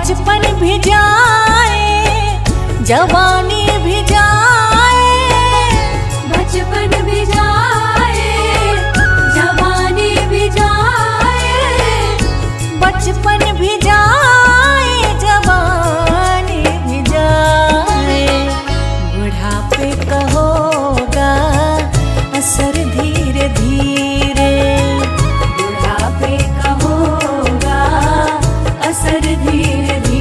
बचपन भी जाए जवानी भी जाए, बचपन भी जाए जवानी भी जाए, बचपन भी जाए जवानी भी जाए। बुढ़ापे का होगा असर धीरे धीरे, बुढ़ापे का होगा असर धीरे धीरे।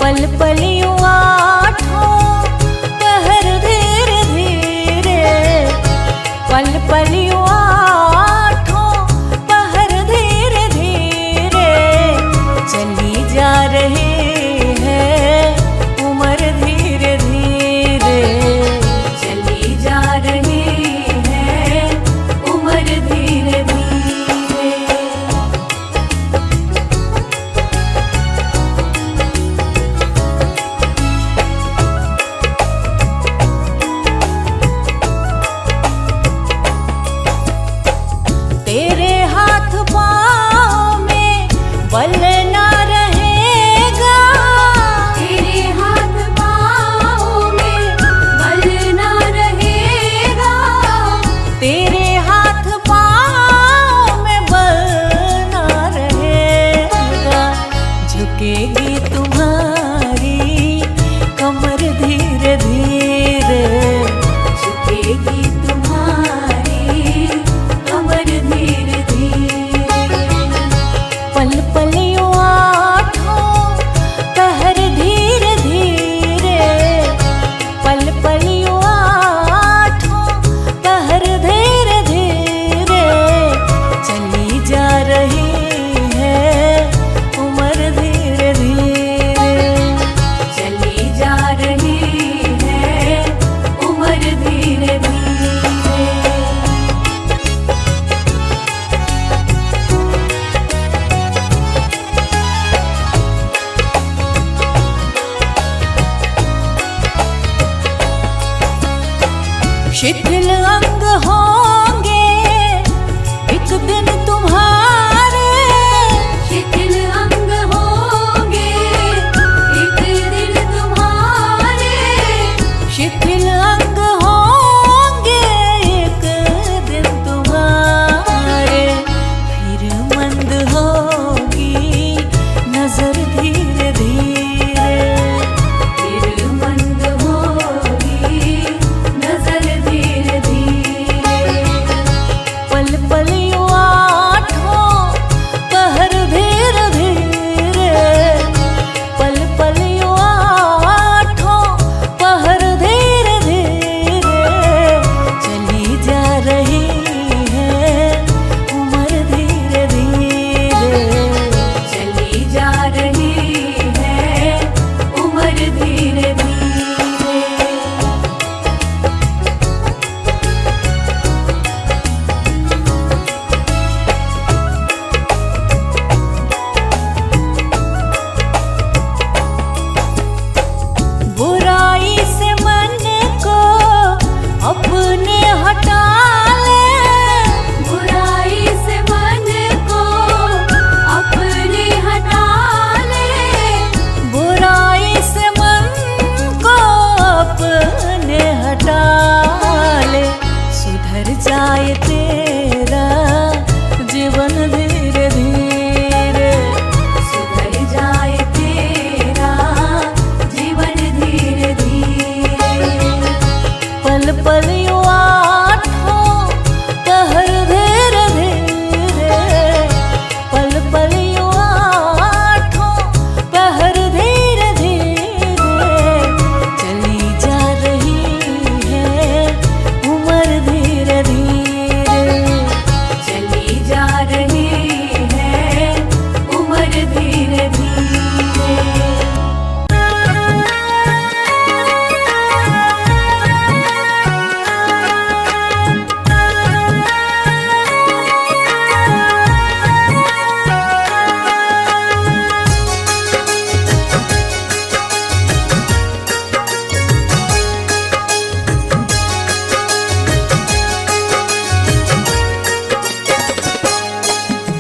पल पल यूं आठों पहर धीरे धीरे, पल पल यूं आठों पहर धीरे धीरे। चली जा रही है उम्र धीरे धीरे, चली जा रही है उम्र धीरे धीरे।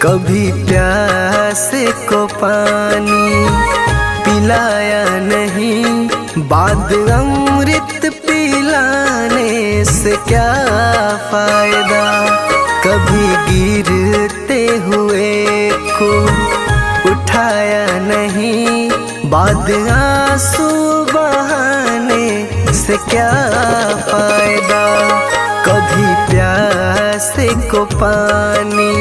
कभी प्यासे को पानी पिलाया नहीं, बाद अमृत पिलाने से क्या फायदा। कभी गिरते हुए को उठाया नहीं, बाद आंसू बहाने से क्या फायदा। कभी प्यासे को पानी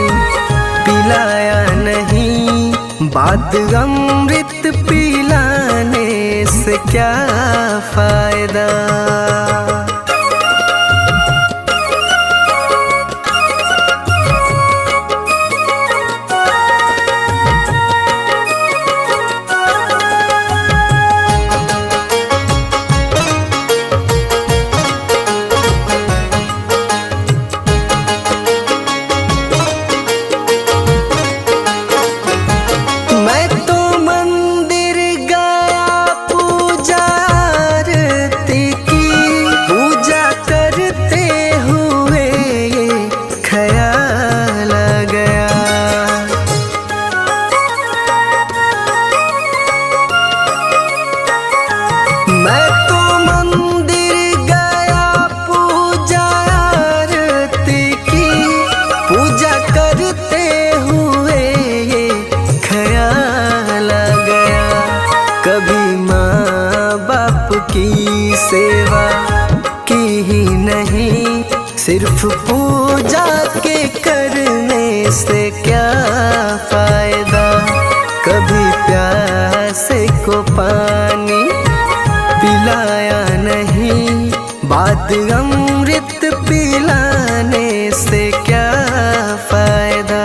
पिलाया नहीं, बाद अमृत पिलाने से क्या फायदा। मैं तो मंदिर गया पूजा आरती की, पूजा करते हुए ख्याल आ गया। मैं तो मंदिर गया पूजा आरती की, पूजा करते हुए ख्याल आ गया। कभी माँ बाप की सेवा की ही नहीं, सिर्फ पूजा के करने से क्या फायदा। कभी प्यासे को पानी पिलाया नहीं, बाद अमृत पिलाने से क्या फायदा।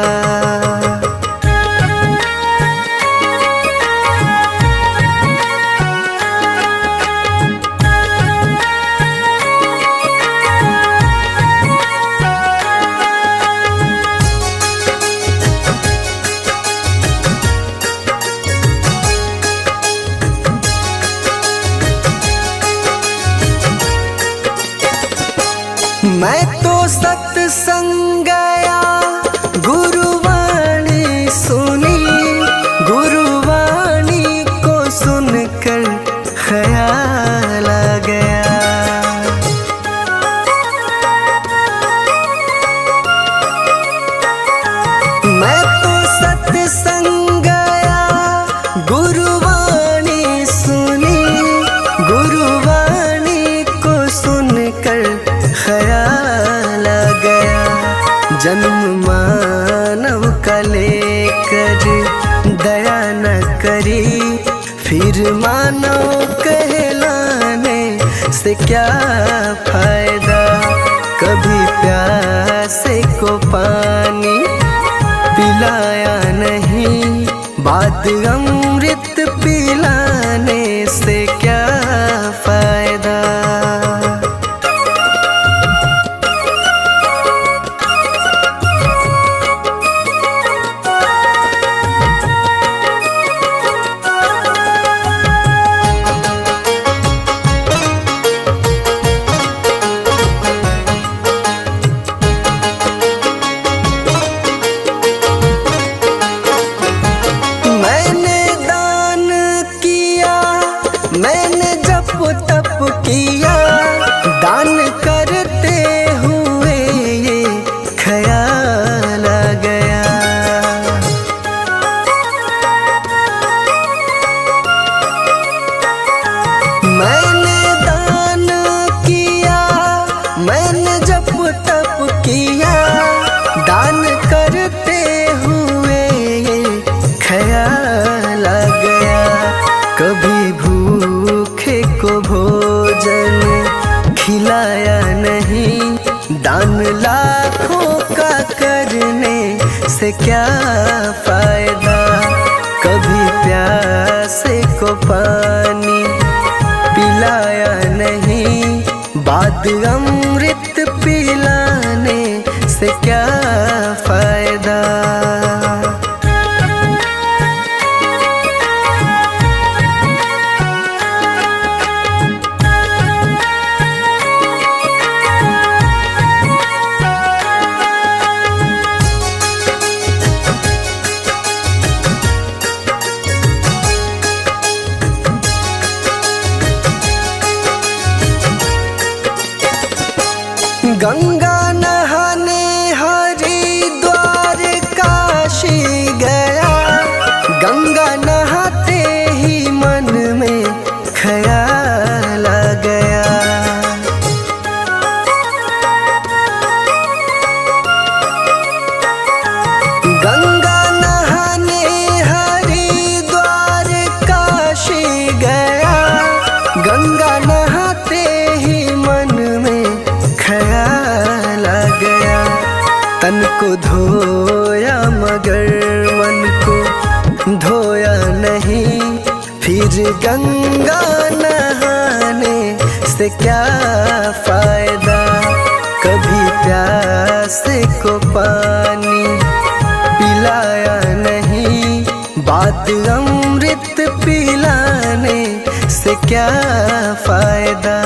मैं तो सत्संग गया गुरुवाणी सुनी, गुरुवाणी को सुनकर ख्याल आ गया। मैं तो सत्संग गया गुरुवाणी सुनी, गुरुवाणी को सुनकर ख्याल आ गया। जन्म मानव का लेकर दया न करी, फिर मानव कहलाने से क्या फायदा। कभी प्यासे को पानी पिलाया नहीं, बाद अमृत पिलाने से क्या फायदा। मैंने दान किया, मैंने जप तप किया, दान करते हुए ये ख्याल आ गया। मैंने दान किया, मैंने जप तप किया, दान करते हुए ये ख्याल आ गया। कभी भूखे को भोजन खिलाया नहीं, दान लाखों का करने से क्या फायदा। कभी प्यासे को पानी पिलाया नहीं, बाद अमृत पिलाने से क्या फायदा। तन को धोया मगर मन को धोया नहीं। फिर गंगा नहाने से क्या फायदा, कभी प्यासे को पानी पिलाया नहीं। बात अमृत पिलाने से क्या फायदा।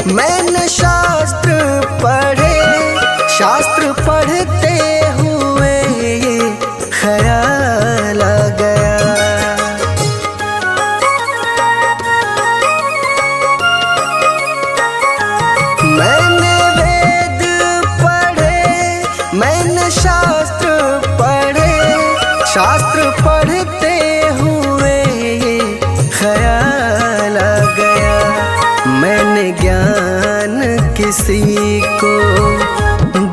मैंने शास्त्र पढ़े, शास्त्र पढ़ते हुए ये ख्याल आ गया। मैंने वेद पढ़े, मैंने शास्त्र पढ़े, शास्त्र पढ़ते हुए ये ख्याल आ गया। मैंने ज्ञान किसी को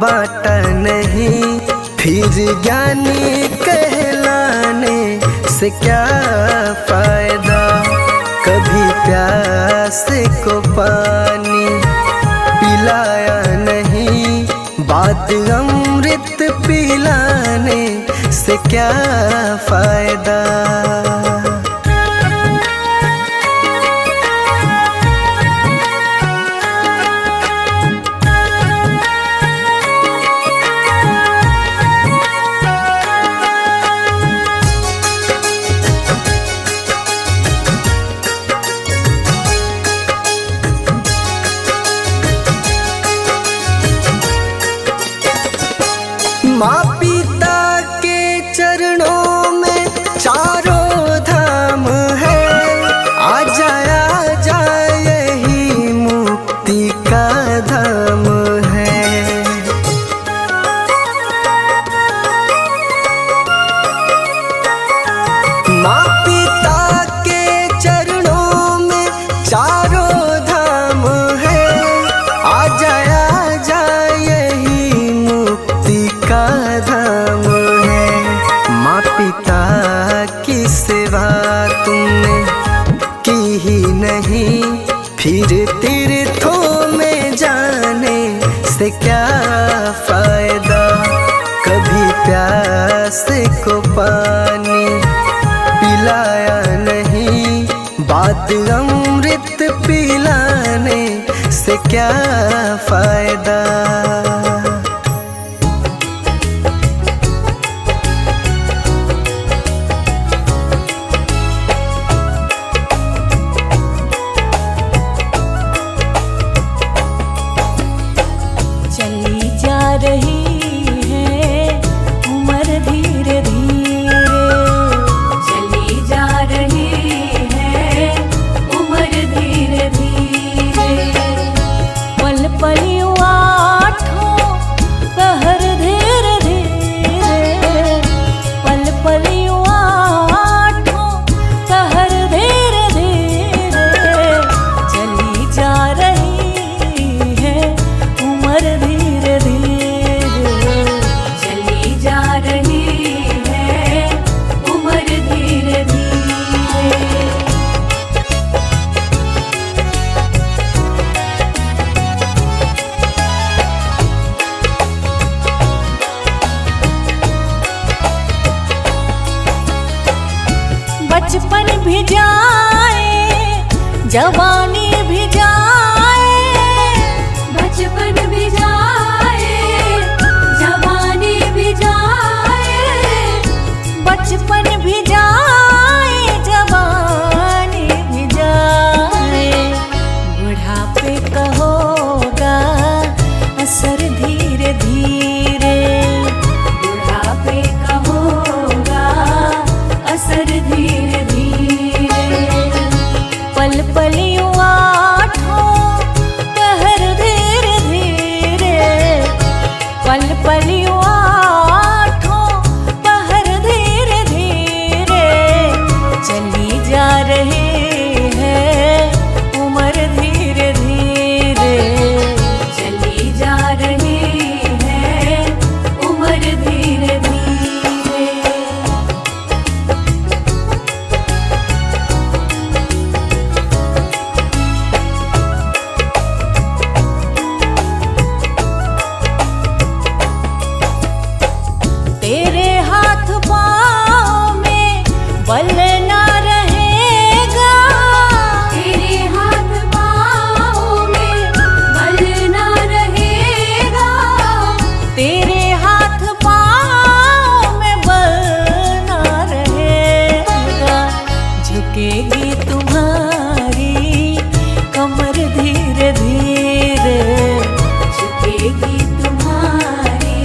बांटा नहीं, फिर ज्ञानी कहलाने से क्या फायदा। कभी प्यासे को पानी पिलाया नहीं, बात अमृत पिलाने से क्या फायदा। माँ पिता के चरणों में चारों धाम है। आजा आजा यही मुक्ति का धाम है। माँ पिता के चरणों में चारों धाम है। आजा आजा यही मुक्ति का धाम है। माँ पिता की सेवा तुमने की ही नहीं, फिर तीर्थों में जाने से क्या फायदा। कभी प्यासे को पानी पिलाया नहीं, बात अमृत पिलाने से क्या फायदा। चली जा रही है उम्र धीरे धीरे, चली जा रही है उम्र धीरे धीरे। पल पल यूं आठों पहर धीरे धीरे, पल पल यूं आठों पहर धीरे धीरे। चली जा रही है उम्र धीरे धीरे, चली जा रही है उम्र धीरे धीरे। बचपन भी जाए जवानी भी जाए, बचपन भी जाए जवानी भी जाए। बचपन भी जाए जवानी भी जाए। बुढ़ापे का होगा असर धीरे धीरे, बुढ़ापे का होगा असर धीरे धीरे। पल पल यूं पल ना रहेगा, तेरे हाथ पाँव में बल ना रहेगा, तेरे हाथ पाँव में बल ना रहेगा। झुकेगी तुम्हारी कमर धीरे धीरे, झुकेगी तुम्हारी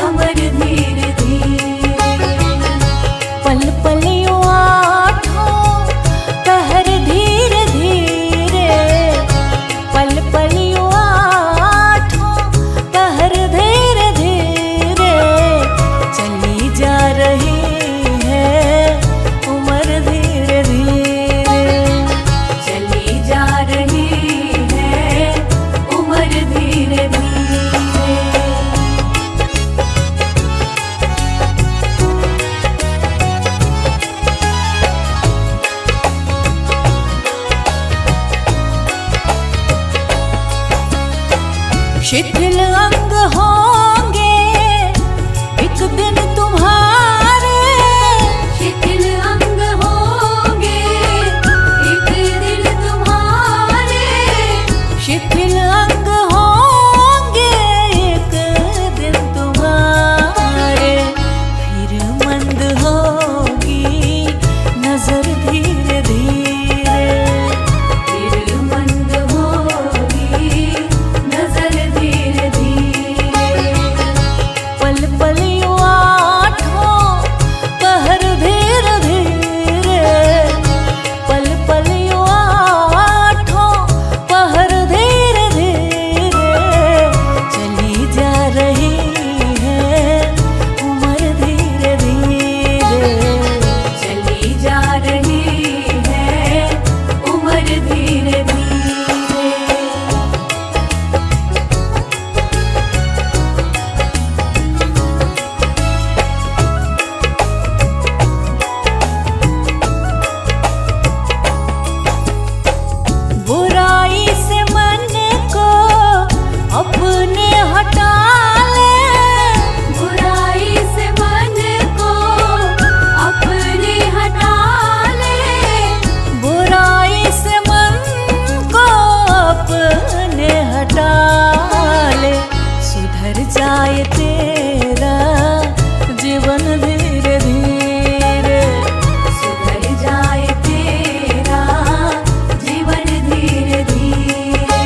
कमर धीरे धीरे। पल पल यूं आठों पहर धीरे धीरे, पल पल यूं आठों पहर धीरे धीरे। चली जा रही है उम्र धीरे धीरे, चली जा रही है उम्र धीरे धीरे। शिथिल अंग होंगे एक दिन तुम्हारे, शिथिल अंग होंगे एक दिन तुम्हारे, शिथिल अंग होंगे एक दिन तुम्हारे। फिर मंद होगी नजर धीरे धीरे, फिर मंद होगी नजर धीरे धीरे। पल पल यूं आठों पहर धीरे धीरे, पल पल यूं आठों पहर धीरे धीरे। चली जा रही है उम्र धीरे धीरे, चली जा रही है उम्र धीरे धीरे। बुराई से मन को अपने हटा ले, बुराई से मन को अपने हटा ले, बुराई से मन को अपने हटा ले। सुधर जाए तेरा जीवन धीरे धीरे, सुधर जाए तेरा जीवन धीरे धीरे।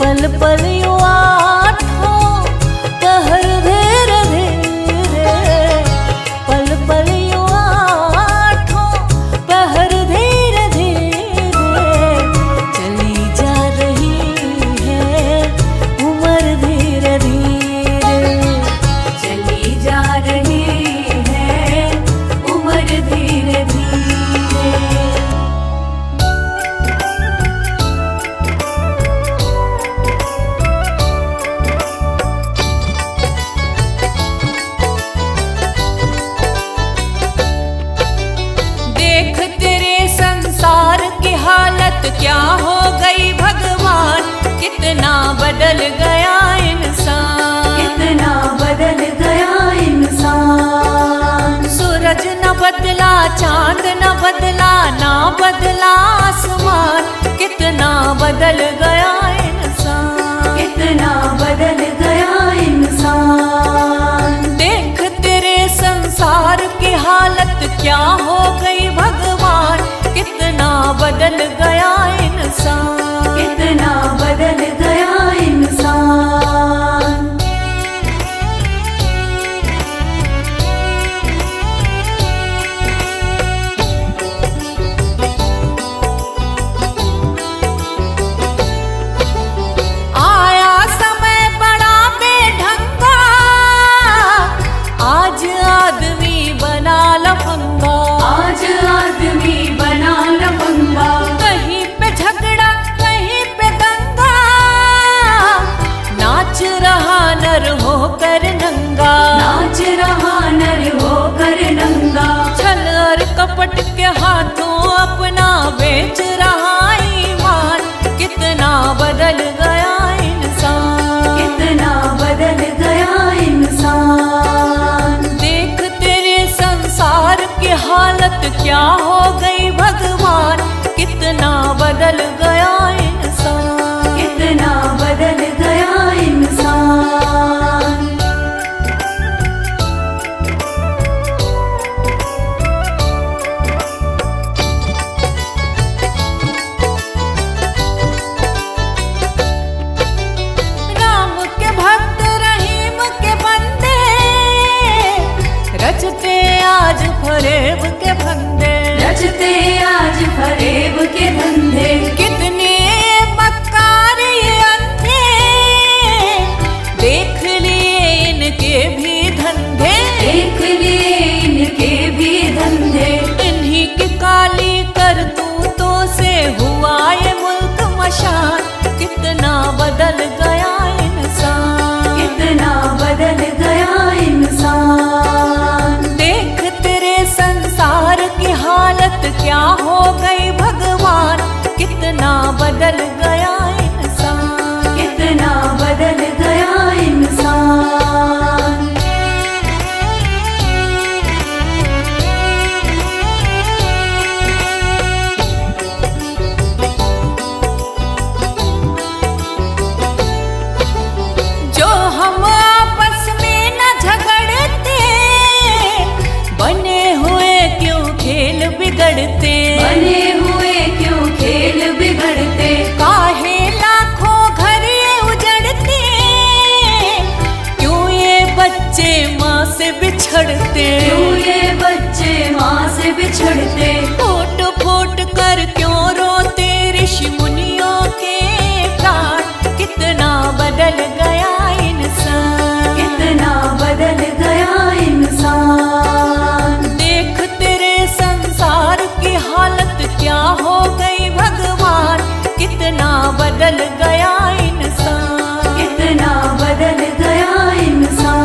पल पल यूं आठों पहर धीरे धीरे, पल पल यूं आठों पहर धीरे धीरे। चली जा रही है उम्र धीरे धीरे, चली जा रही है उम्र धीरे धीरे। देख तेरे संसार की हालत क्या हो गई भगवान, कितना बदल गया इंसान। कितना बदल गया इंसान। सूरज न बदला, चांद न बदला, ना बदला आसमान। कितना बदल गया इंसान, कितना बदल गया इंसान। देख तेरे संसार की हालत क्या हो गई भगवान, कितना बदल गया इंसान। कितना बदल गया इंसान। आया समय बड़ा बेढंगा, आज आदमी बना लफंगा। आज क्या हो गई भगवान, कितना बदल गया इंसान, कितना बदल गया इंसान। राम के भक्त रहीम के बंदे, रचते आज फरेब के फंदे, रचते आज फरेब के धंधे। कितने मक्कार ये अंधे, देख लिए इनके भी धंधे, देख लिए इनके भी धंधे। इन्हीं की काली करतूतों से हुआ ये मुल्क मशान, कितना बदल गया इंसान, कितना बदल गया इंसान। देख तेरे संसार की हालत क्या हो गई भगवान, कितना बदल गया इंसान, कितना बदल गया इंसान। जो हम आपस में न झगड़ते, बने हुए क्यों खेल बिगड़ते, बने हुए क्यों खेल बिगड़ते। काहे लाखों घर ये उजड़ते, क्यों ये बच्चे माँ से बिछड़ते, क्यों ये बच्चे माँ से बिछड़ते। फूट फूट कर क्यों रोते ऋषि मुनियों के प्राण, कितना बदल गया इंसान, कितना बदल गया इंसान। देख तेरे संसार की हालत क्या हो गई भगवान, कितना बदल गया इंसान, कितना बदल गया इंसान।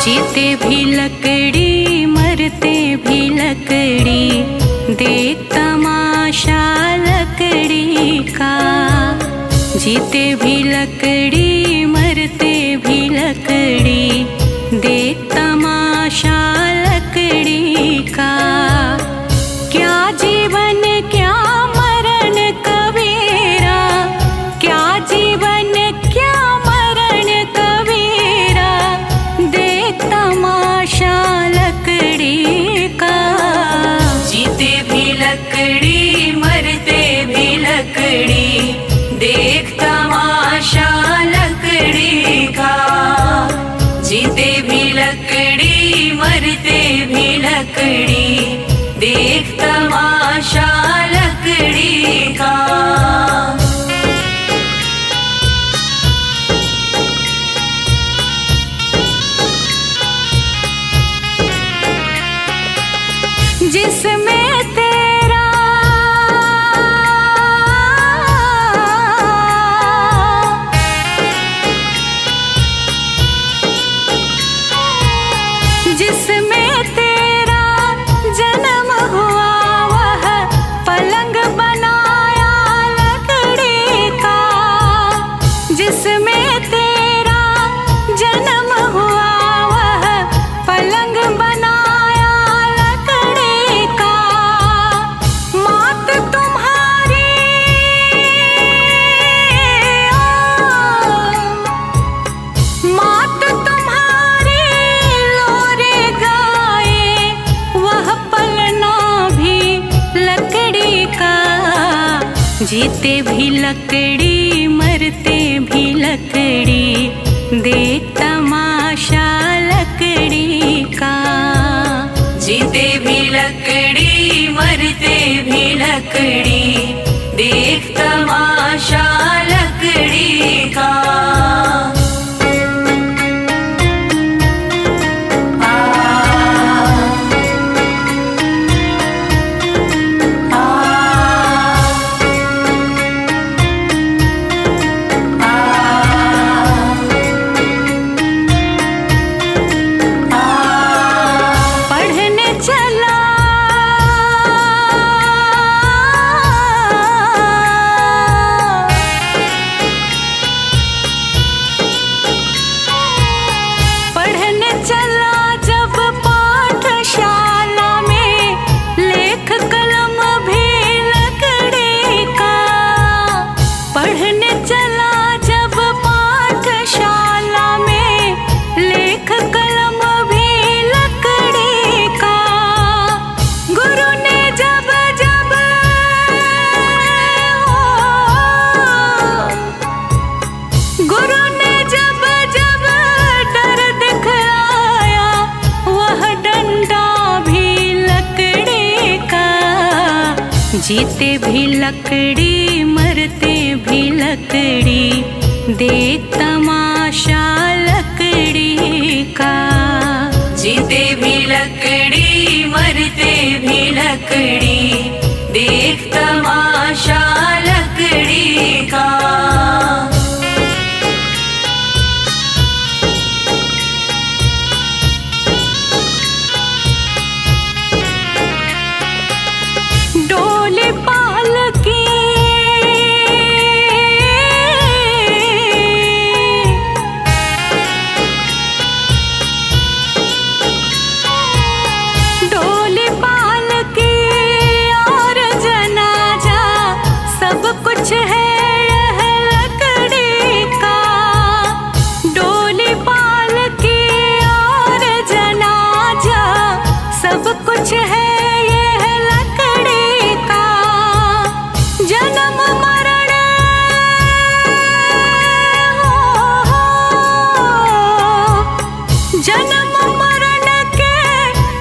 जीते भी लकड़ी मरते भी लकड़ी, देख तमाशा लकड़ी का। जीते भी लकड़ी मरते भी लकड़ी, देख तमाशा लकड़ी का। क्या जीवन क्या मरण कबीरा, क्या जीवन क्या मरण कबीरा, देख तमाशा लकड़ी का। जीते भी लकड़ी मरते भी लकड़ी, देख तमाशा लकड़ी का। जीते भी लकड़ी मरते भी लकड़ी, देख तमाशा लकड़ी का। जिसमें तेरा जिसमें तेरा जन्म हुआ, वह पलंग बनाया लकड़ी का। जिसमें तेरा जन्म हुआ, वह पलंग बनाया लकड़ी का। मात तुम्हारी मात तुम्हारी लोरे गाए, वह पलना भी लकड़ी का। जीते भी लकड़ी मरते भी लकड़ी, देख तमाशा लकड़ी का। जीते भी लकड़ी मरते भी लकड़ी, देख तमाशा लकड़ी का। असुर ने जब जब डर दिखलाया, वह डंडा भी लकड़ी का। जीते भी लकड़ी, मरते भी लकड़ी, देख तमाशा लकड़ी का। जीते भी लकड़ी, मरते भी लकड़ी, देख तमाशा लकड़ी का। डोली पालकी डोली पालकी और जनाजा, सब कुछ है यह लकड़ी का। डोली पालकी और जनाजा, सब कुछ है यह लकड़ी का। जन्म मरण जन्म मरण के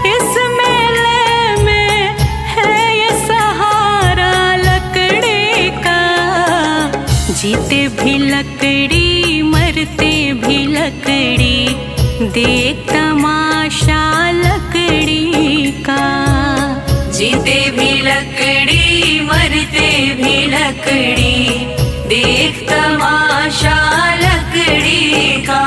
इस मेले में है ये सहारा लकड़ी का। जीते भी लकड़ी, मरते भी लकड़ी, देख तमाशा लकड़ी का। जीते भी लकड़ी, मरते भी लकड़ी, देख तमाशा लकड़ी का।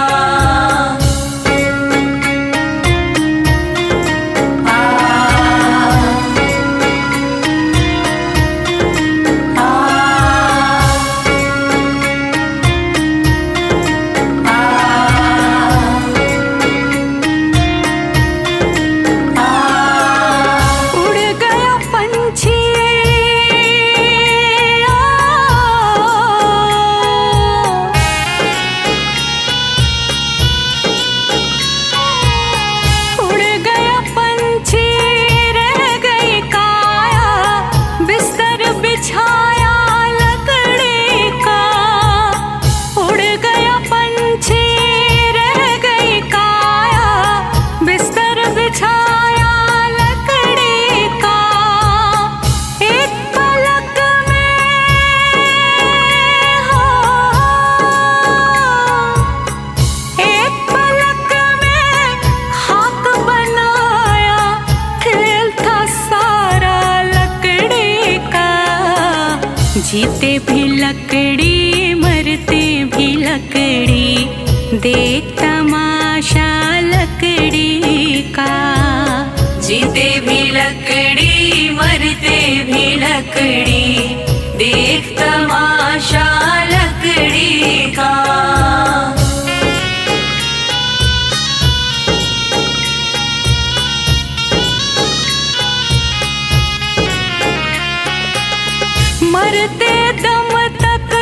उड़ गया पंछी, उड़ गया पंछी, रह गई काया, बिस्तर बिछाया लकड़ी का। उड़ गया पंछी, रह गई काया, बिस्तर बिछाया लकड़ी का। एक पलक में हो, एक पलक में खाक बनाया, खेल था सारा लकड़ी का। जीते भी लकड़ी, मरते भी लकड़ी, देख तमाशा लकड़ी का। जीते भी लकड़ी, मरते भी लकड़ी, देख तमाशा लकड़ी का। मरते दम तक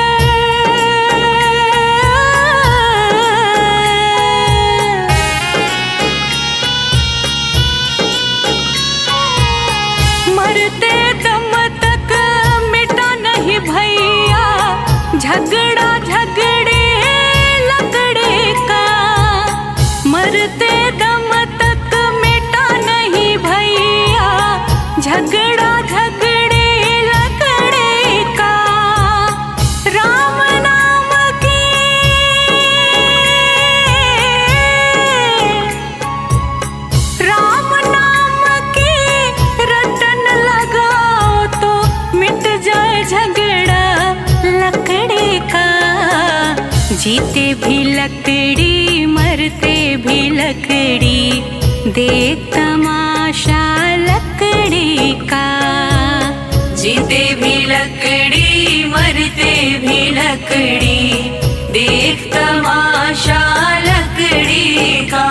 मरते दम तक मिटा नहीं भैया, झगड़ा झगड़े लकड़ी का। मरते दम तक मिटा नहीं भैया, झगड़ा झगड़े लकड़ी का। राम नाम की राम नाम की रटन लगाओ तो मिट जाए झगड़ा लकड़ी का। जीते भी लकड़ी, मरते भी लकड़ी, देख तमाशा लकड़ी का। जीते भी लकड़ी, मरते भी लकड़ी, देख तमाशा लकड़ी का।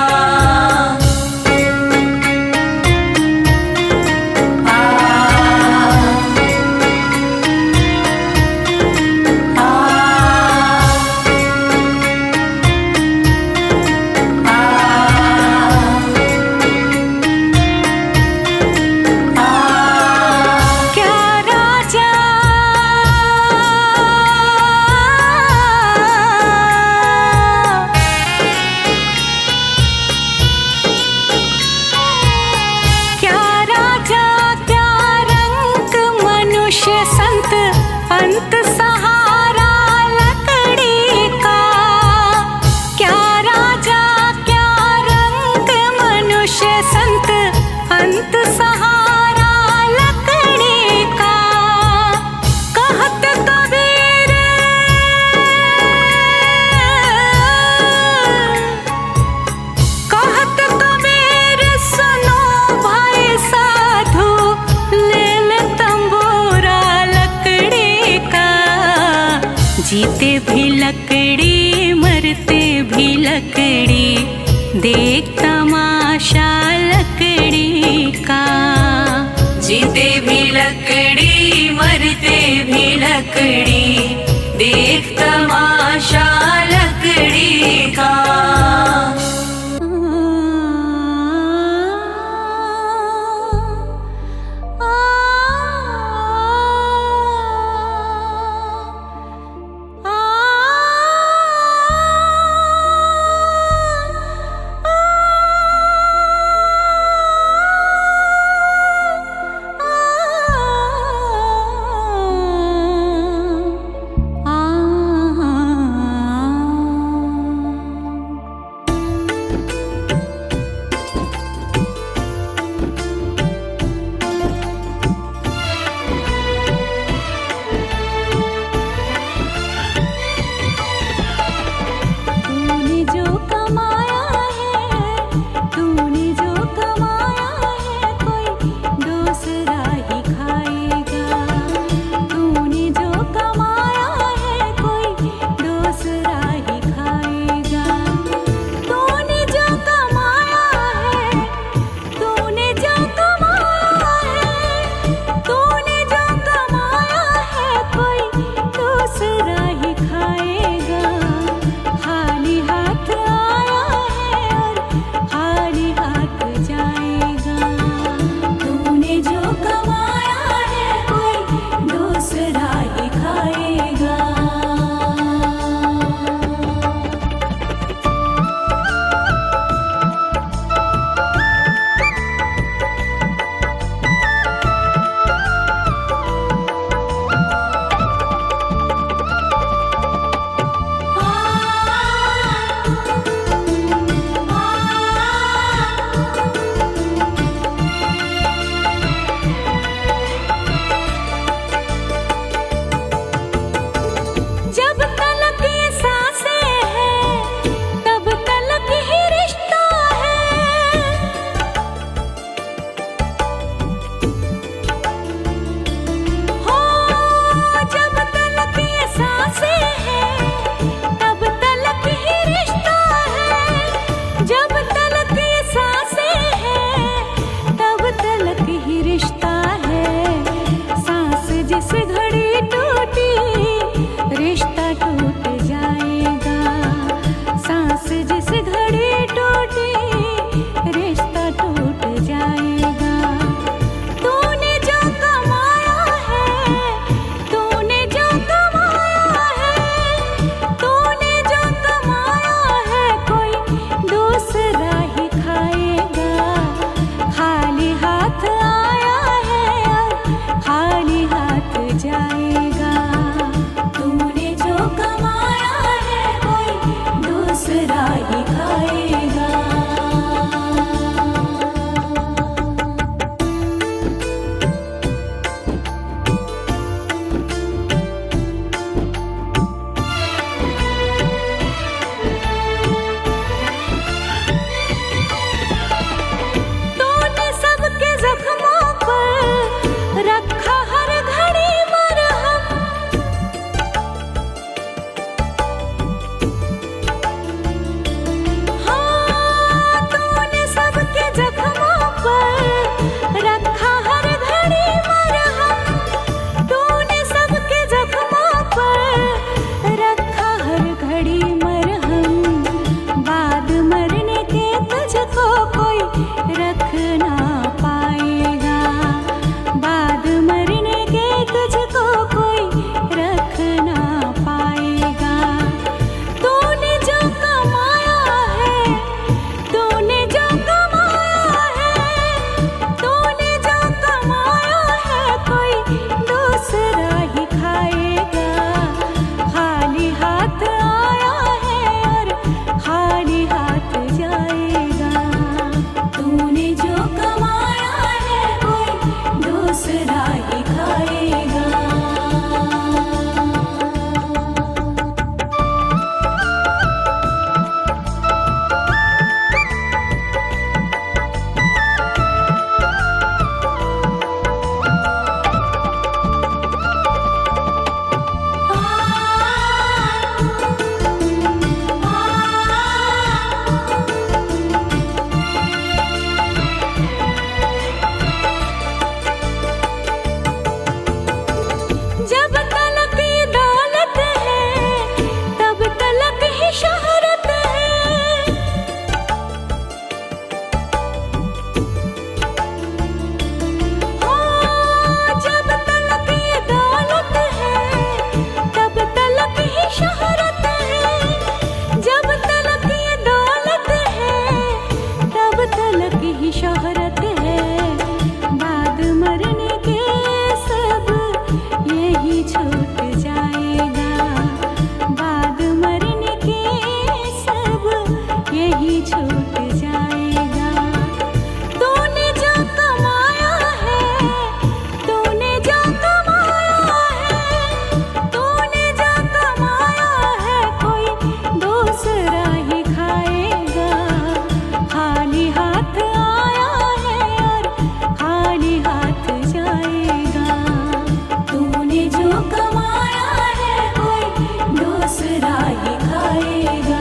क्या राजा भी लकड़ी, देख तमाशा लकड़ी का। जीते भी लकड़ी मरते भी लकड़ी, देख तमाशा लकड़ी का। हाँ छूट जाएगा। तूने जो कमाया है, तूने जो कमाया है, तूने जो कमाया है, कोई दूसरा ही खाएगा। खाली हाथ आया है और खाली हाथ जाएगा। तूने जो कमाया है, कोई दूसरा ही खाएगा।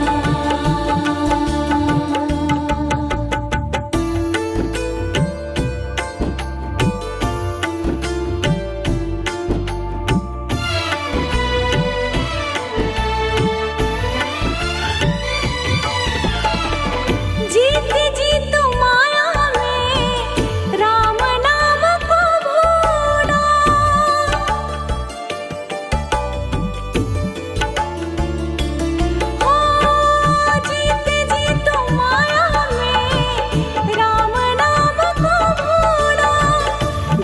जीत जीत माया में राम नाम को भूला। हो जीत जीत माया में राम नाम को भूला।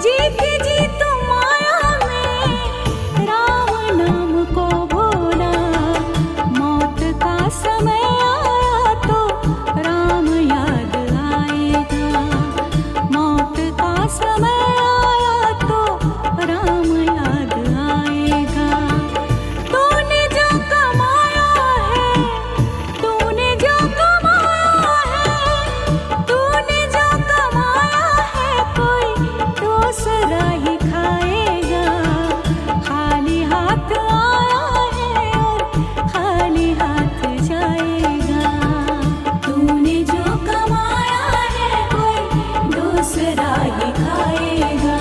जीत जीत माया में राम नाम को भूला। मौत का समय आया तो राम याद आएगा। मौत का समय आया तो राम याद आएगा। तूने जो कमाया है, तूने जो कमाया है, तूने जो कमाया है, कोई दूसरा ही खाएगा। खाली हाथ आया है और खाली हाथ जाएगा। तूने जो कमाया है, कोई दूसरा ही खाएगा।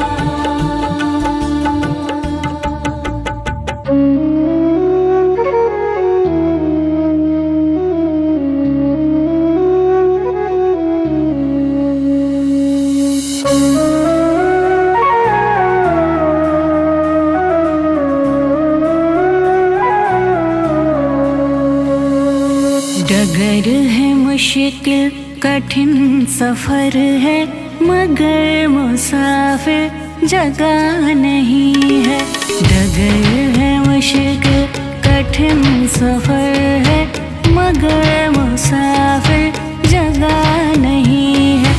डगर है मुश्किल कठिन सफर है, मगर मुसाफिर जगह नहीं है। डगर है मुश्किल कठिन सफर है, मगर मुसाफिर जगह नहीं है।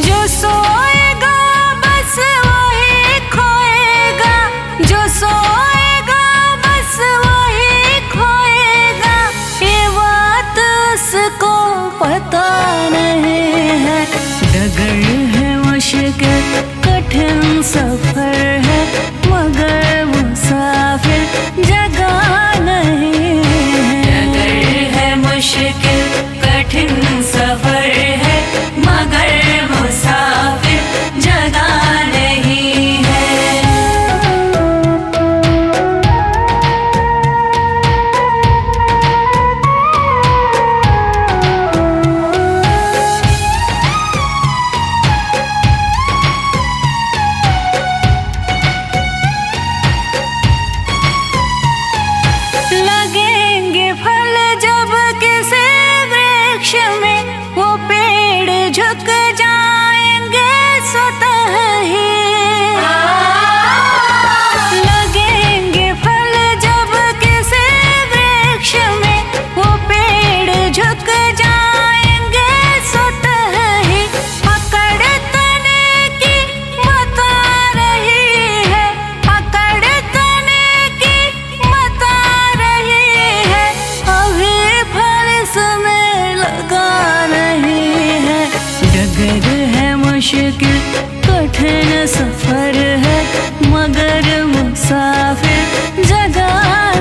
जो सोएगा बस वही खोएगा, जो सोएगा बस वही खोएगा। ये बात उसको पता नहीं है। डगर है मुश्किल कठिन सफर है, मगर मुसाफिर जगह नहीं है। डगर है मुश्किल कठिन सफर है, मगर मुसाफिर जगह नहीं है। लगेंगे फल जब किसी वृक्ष में, वो पेड़ झुक जाएंगे स्वतः ही। लगेंगे फल जब किसी वृक्ष में, वो पेड़ झुक जाएंगे स्वतः ही। पकड़ तने की बता रही है, पकड़ तने की बता रही है। अभी फल इसमें लगा नहीं है। डगर है मुश्किल कठिन सफर है, मगर मुसाफिर जगह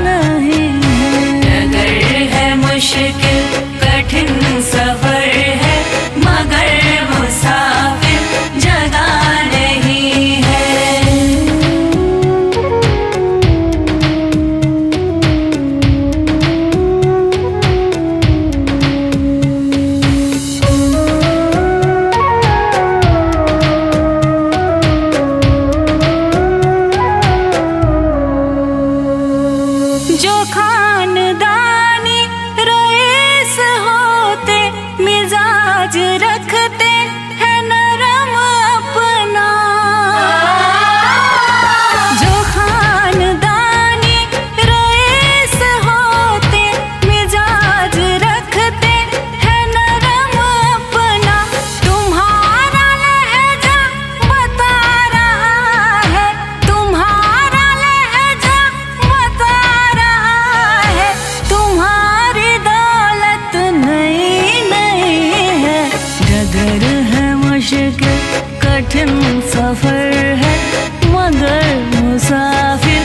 नहीं है। डगर है मुश्किल कठिन सफर है, मगर मुसाफिर जगह नहीं है। जो खानदानी रईस होते, मिजाज रखते हैं नरम अपना। जो खानदानी रईस होते, मिजाज रखते हैं नरम कठिन सफर है मगर मुसाफिर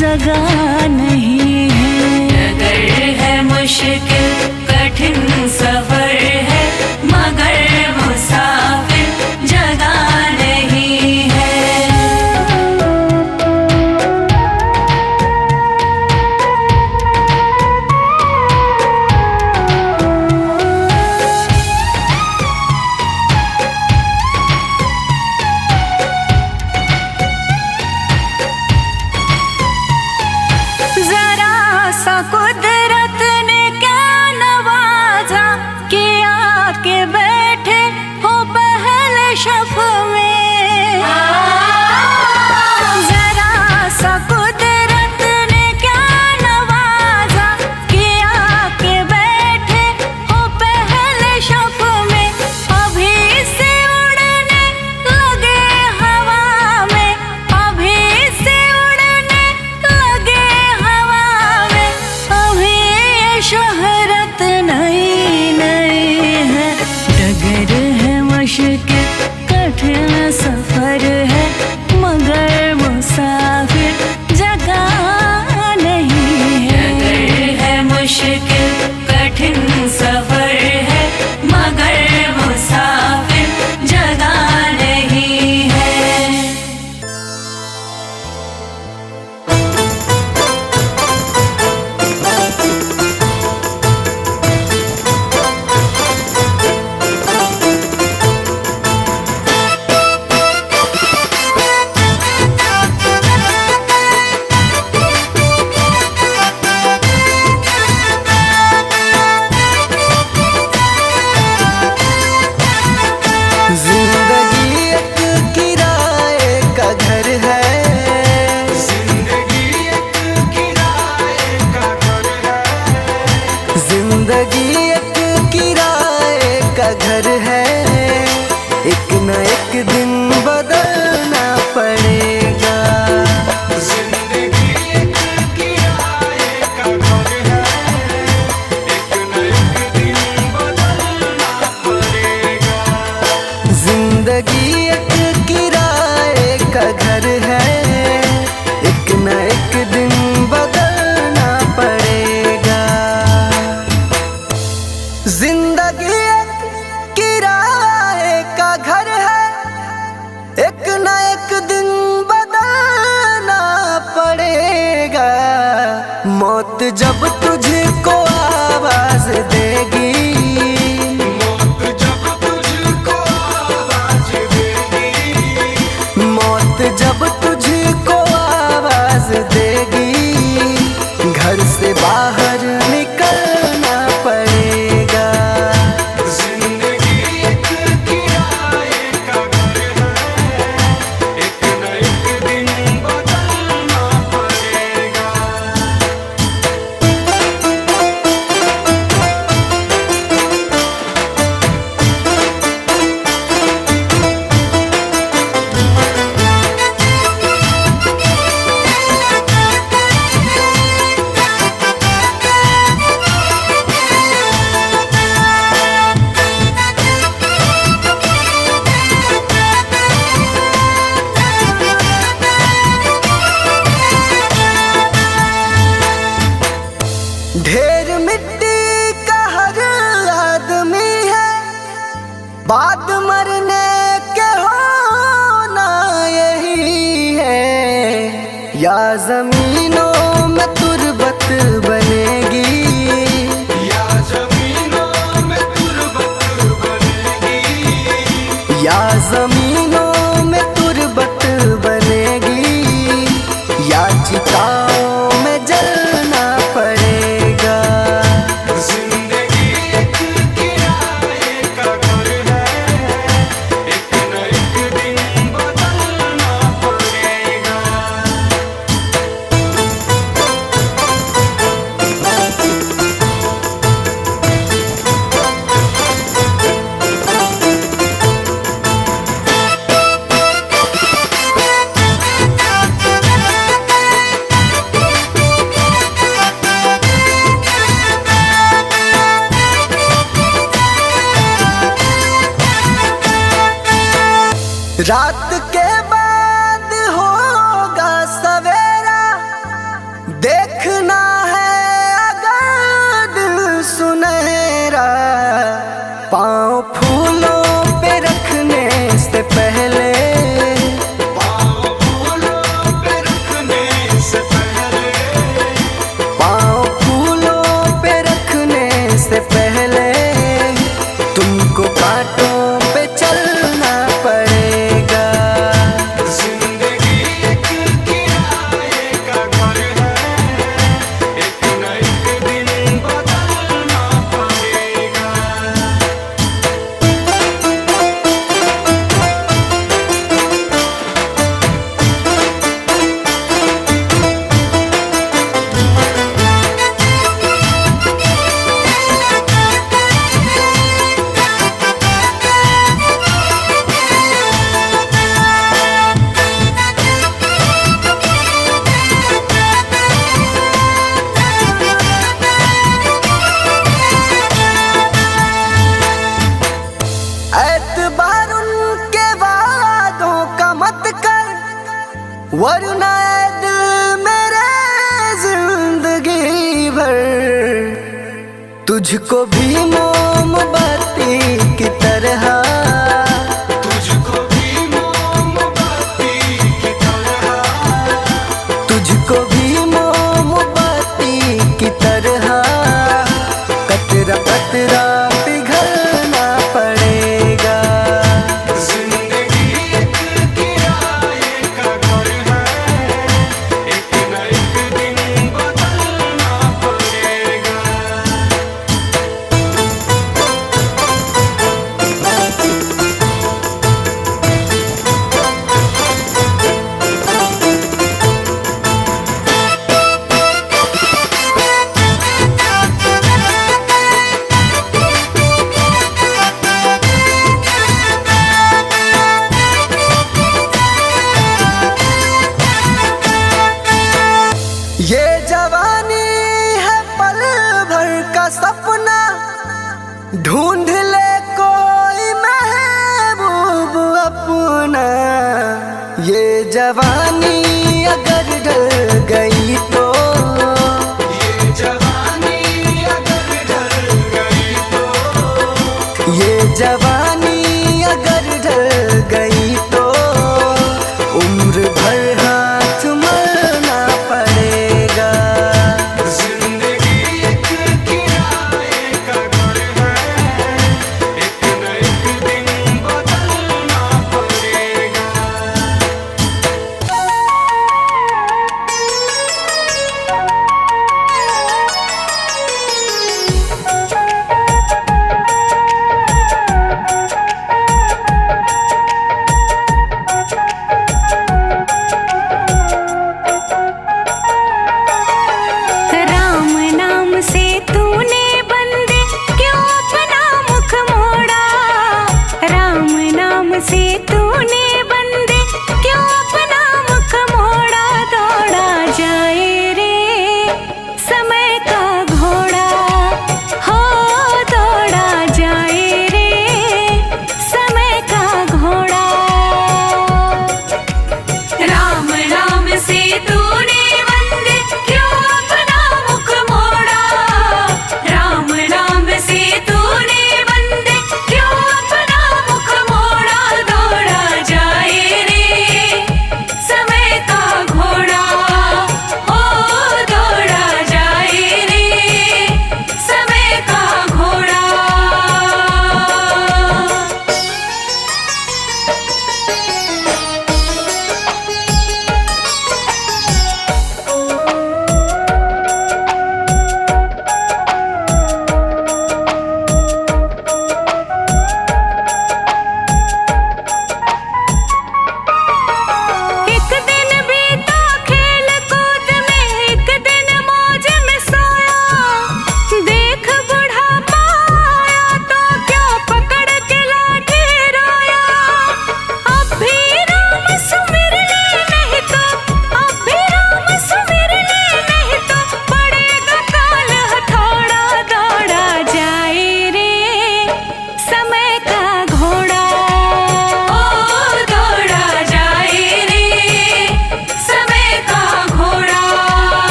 जगह नहीं है। नगर है मुश्किल कठिन सफर है मगर मुसाफिर जगह नहीं है। जरा सा कुदरत ने क्या नवाजा कि आके बैठे हो पहले शफ में। जरा सा कुदरत ने क्या नवाजा कि आके बैठे हो पहले शफ में। अभी से उड़ने लगे हवा में, अभी से उड़ने लगे हवा में। अभी ये शोहरत नई नई है, डगर है मुश्किल कठिन सफर है मगर मुसाफिर जगह नहीं है। नगर है मुश्किल कठिन सफर है मगर मुसाफिर जगह नहीं है। जिंदगी एक किराए का घर है। जिंदगी एक किराए का घर है। जिंदगी एक किराए का घर है। एक न एक दिन बदलना पड़ेगा। जिंदगी एक किराए का घर है। एक न एक दिन बदलना पड़ेगा। जिंदगी एक किराए का घर है। एक न एक दिन बदलना पड़ेगा। जिंदगी एक किराए का घर है। एक न एक दिन बदलना पड़ेगा। मौत जब तुझको आवाज देगी, मौत जब तुझको आवाज देगी, मौत जब तुझको आवाज देगी, घर से बाहर निकलना पड़ेगा। जिंदगी एक किराए का घर है। एक न एक दिन बदलना पड़ेगा। ढेर मिट्टी का हर आदमी है। बाद मरने के होना यही है। या जमीनों में तुरबत बनेगी, या जमीनों में तुरबत बनेगी, या जमीनों में तुरबत बनेगी, या चिताओं में जलना पड़ेगा। जिंदगी एक किराए का घर है। एक न एक दिन बदलना पड़ेगा। रात के बाद होगा सवेरा, देखना है अगर दिल सुनहरा। पाँव फूलों पे रखने से पहले, पाँव फूलों पे रखने से पहले तुमको कांटों पे चलना पड़ेगा। जिंदगी एक किराए का घर है, एक न एक दिन बदलना पड़ेगा। एतबार उनके वादों का मत कर, वरना ऐ दिल मेरे जिंदगी भर तुझको भी मोमबत्ती की तरह, तुझको भी मोमबत्ती की तरह, तुझको भी मोमबत्ती की तरह कतरा कतरा पिघलना पड़ेगा। जिंदगी एक किराए का घर है, एक न एक दिन बदलना पड़ेगा। ये जवानी है पल भर का सपना, ढूंढ ले कोई महबूब अपना। ये जवानी अगर ढल गई तो, ये जवानी अगर ढल गई तो, ये जवानी